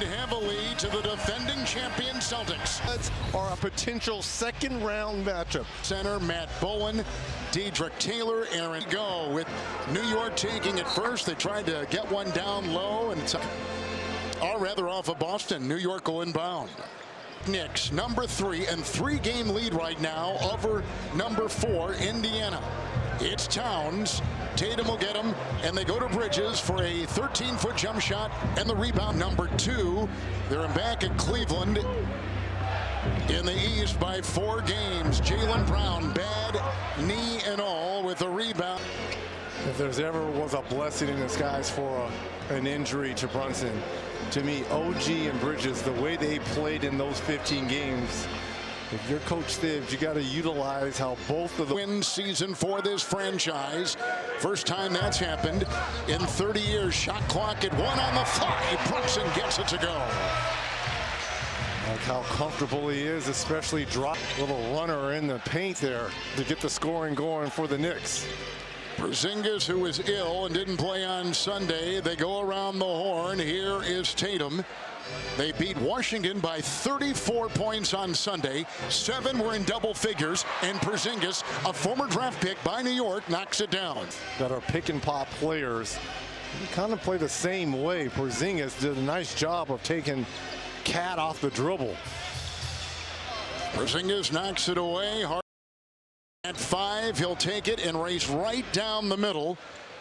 heavily to the defending champion Celtics. Are a potential second-round matchup. Center Matt Bowen, Dedrick Taylor, Aaron go with New York taking it first. They tried to get one down low, and it's rather off of Boston. New York will inbound. Knicks, number 3 and 3-game lead right now over number 4, Indiana. It's Towns. Tatum will get him, and they go to Bridges for a 13-foot jump shot, and the rebound. Number 2, they're back at Cleveland in the East by 4 games. Jaylen Brown, bad knee and all, with a rebound. If there's ever was a blessing in disguise for an injury to Brunson, to me, OG and Bridges, the way they played in those 15 games, if you're Coach Thibs, you got to utilize how both of the win season for this franchise. First time that's happened in 30 years. Shot clock at 1 on the fly. Brunson gets it to go. Like how comfortable he is, especially drop little runner in the paint there to get the scoring going for the Knicks. Porzingis, who was ill and didn't play on Sunday, they go around the horn. Here is Tatum. They beat Washington by 34 points on Sunday. 7 were in double figures, and Porzingis, a former draft pick by New York, knocks it down. That are pick and pop players. We kind of play the same way. Porzingis did a nice job of taking Cat off the dribble. Porzingis knocks it away. At 5, he'll take it and race right down the middle.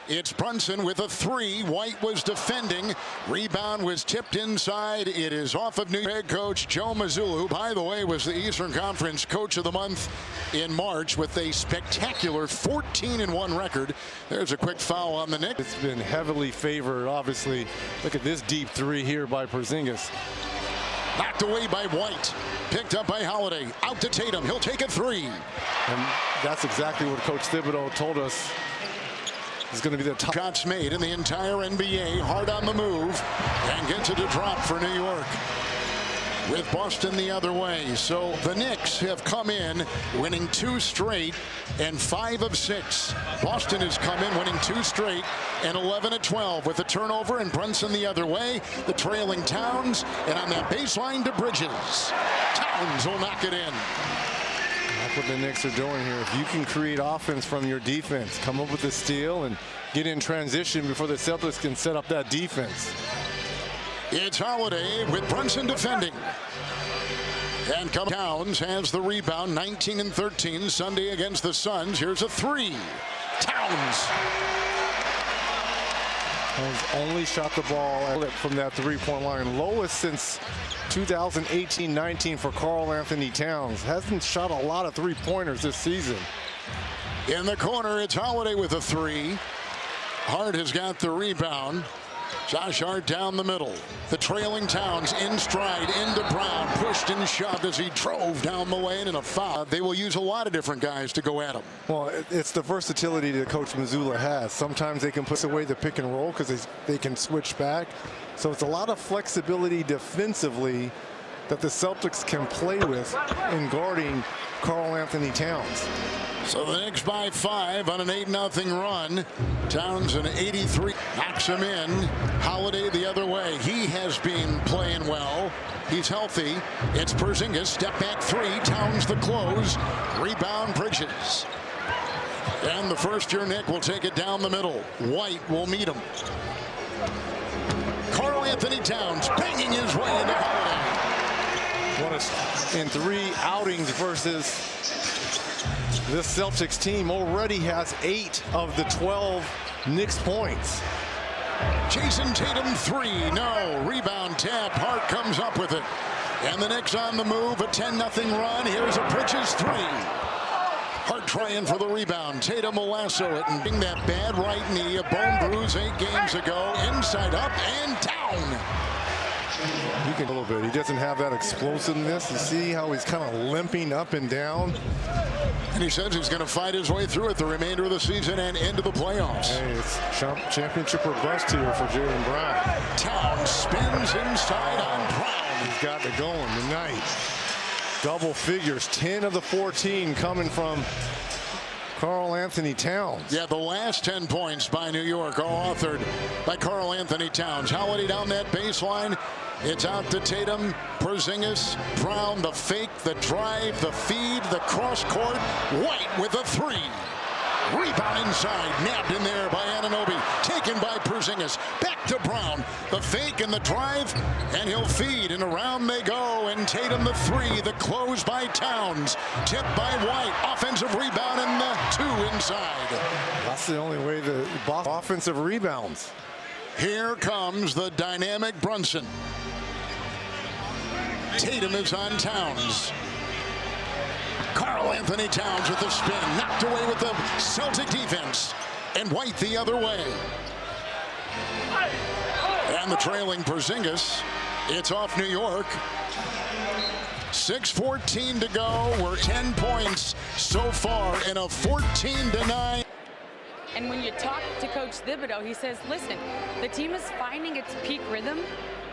It's Brunson with a 3. White was defending. Rebound was tipped inside. It is off of New York head coach Joe Mazzulla, who, by the way, was the Eastern Conference Coach of the Month in March with a spectacular 14-1 record. There's a quick foul on the Knicks. It's been heavily favored, obviously. Look at this deep 3 here by Porzingis. Knocked away by White. Picked up by Holiday. Out to Tatum. He'll take a 3. And that's exactly what Coach Thibodeau told us is going to be the top. Shots made in the entire NBA. Hard on the move. And gets it to drop for New York. With Boston the other way. So the Knicks have come in winning 2 straight and 5 of 6. Boston has come in winning 2 straight and 11 of 12 with a turnover, and Brunson the other way. The trailing Towns, and on that baseline to Bridges. Towns will knock it in. That's what the Knicks are doing here. If you can create offense from your defense, come up with a steal and get in transition before the Celtics can set up that defense. It's Holiday with Brunson defending. And Towns has the rebound, 19 and 13 Sunday against the Suns. Here's a 3. Towns has only shot the ball from that 3-point line, lowest since 2018-19 for Karl Anthony Towns. Hasn't shot a lot of 3-pointers this season. In the corner, it's Holiday with a 3. Hart has got the rebound. Josh Hart down the middle. The trailing Towns in stride into Brown. Pushed and shoved as he drove down the lane in a foul. They will use a lot of different guys to go at him. Well, it's the versatility that Coach Mazzulla has. Sometimes they can put away the pick and roll because they can switch back. So it's a lot of flexibility defensively that the Celtics can play with in guarding Karl Anthony Towns. So the Knicks by 5 on an 8-0 run. Towns an 83. Knocks him in. Holiday the other way. He has been playing well. He's healthy. It's Porzingis. Step back 3. Towns the close. Rebound Bridges. And the first-year Knick will take it down the middle. White will meet him. Karl Anthony Towns banging his way into Holiday. In 3 outings versus this Celtics team already has 8 of the 12 Knicks points. Jason Tatum 3. No. Rebound tap. Hart comes up with it. And the Knicks on the move. A 10-0 run. Here's a Bridges 3. Hart trying for the rebound. Tatum will lasso it and bring that bad right knee. A bone bruise 8 games ago. Inside up and down. You can a little bit. He doesn't have that explosiveness. You see how he's kind of limping up and down. And he says he's going to fight his way through it the remainder of the season and into the playoffs. Hey, it's championship or bust here for Jaylen Brown. Towns spins inside on Brown. He's got it going tonight. Double figures, 10 of the 14 coming from Karl Anthony Towns. Yeah, the last 10 points by New York, all authored by Karl Anthony Towns. Holiday down that baseline. It's out to Tatum, Porzingis, Brown, the fake, the drive, the feed, the cross court. White with a three. Rebound inside, nabbed in there by Anunoby, taken by Porzingis. Back to Brown, the fake and the drive, and he'll feed, and around they go. And Tatum the three, the close by Towns, tipped by White. Offensive rebound and the two inside. That's the only way the offensive rebounds. Here comes the dynamic Brunson. Tatum is on Towns. Karl Anthony Towns with the spin, knocked away with the Celtic defense, and White the other way. And the trailing Porzingis. It's off New York. 6:14 to go. We're 10 points so far in a 14-9. And when you talk to Coach Thibodeau, he says, listen, the team is finding its peak rhythm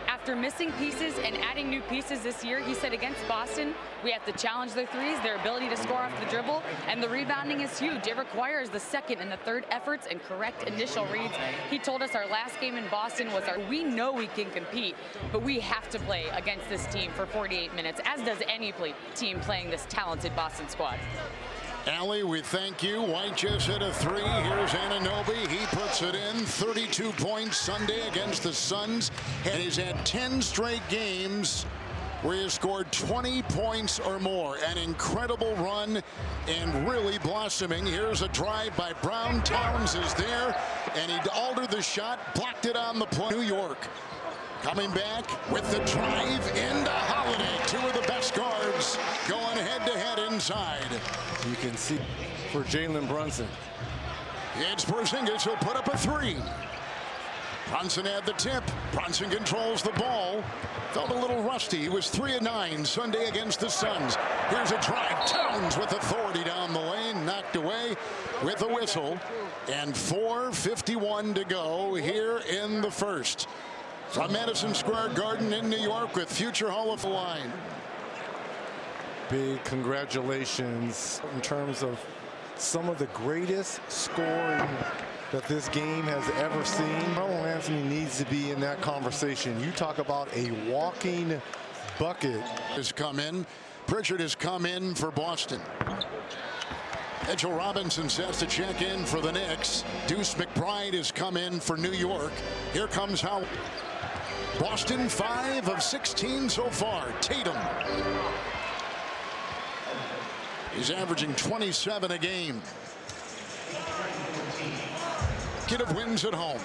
after missing pieces and adding new pieces this year. He said against Boston, we have to challenge their threes, their ability to score off the dribble, and the rebounding is huge. It requires the second and the third efforts and correct initial reads. He told us our last game in Boston was we know we can compete, but we have to play against this team for 48 minutes, as does any team playing this talented Boston squad. Allie, we thank you. White just hit a three. Here's Anunoby. He puts it in. 32 points Sunday against the Suns. And he's had 10 straight games where he has scored 20 points or more. An incredible run and really blossoming. Here's a drive by Brown. Towns is there. And he altered the shot, blocked it on the play. New York coming back with the drive into Holiday. Two of the best guards going head-to-head inside. You can see for Jalen Brunson. It's Porzingis who'll put up a three. Brunson had the tip. Brunson controls the ball. Felt a little rusty. He was 3 of 9 Sunday against the Suns. Here's a drive. Towns with authority down the lane. Knocked away with a whistle. And 4:51 to go here in the first. From Madison Square Garden in New York with future Hall of Fame. Big congratulations in terms of some of the greatest scoring that this game has ever seen. Karl Anthony needs to be in that conversation. You talk about a walking bucket. Has come in. Pritchard has come in for Boston. Mitchell Robinson says to check in for the Knicks. Deuce McBride has come in for New York. Here comes Howard. Boston 5 of 16 so far. Tatum. He's averaging 27 a game. Consecutive wins at home.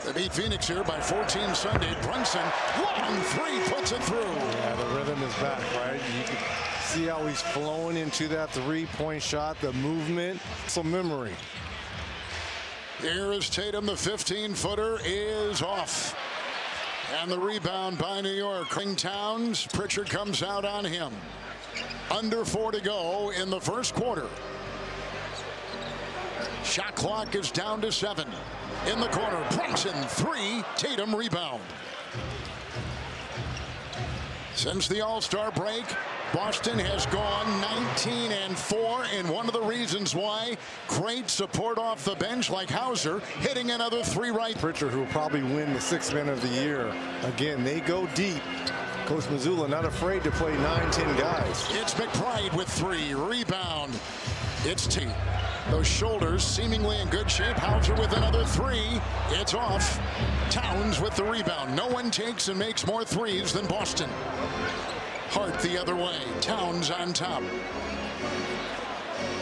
They beat Phoenix here by 14 Sunday. Brunson, long three, puts it through. Yeah, the rhythm is back, right? You can see how he's flowing into that three-point shot, the movement, some memory. Here is Tatum. The 15-footer is off. And the rebound by New York. Towns. Pritchard comes out on him. Under 4 to go in the first quarter. Shot clock is down to 7. In the corner, Brunson, 3. Tatum rebound. Since the All-Star break, Boston has gone 19-4, and one of the reasons why, great support off the bench like Hauser, hitting another 3 right. Pritchard, who will probably win the 6th man of the year. Again, they go deep. Coach Mazzulla not afraid to play 9-10 guys. It's McBride with 3. Rebound. It's T. Those shoulders seemingly in good shape. Hauser with another 3. It's off. Towns with the rebound. No one takes and makes more threes than Boston. Hart the other way. Towns on top.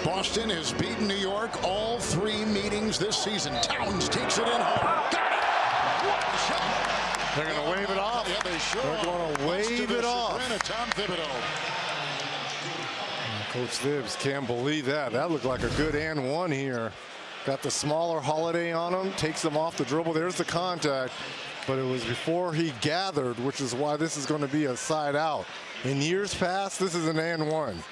Boston has beaten New York all 3 meetings this season. Towns takes it in hard. Got it. What a shot. They're going to wave it off. Yeah, they sure They're going to wave it off. Tom Thibodeau. Coach Thibs can't believe that. That looked like a good and one here. Got the smaller Holiday on him. Takes him off the dribble. There's the contact. But it was before he gathered, which is why this is going to be a side out. In years past, this is an and one.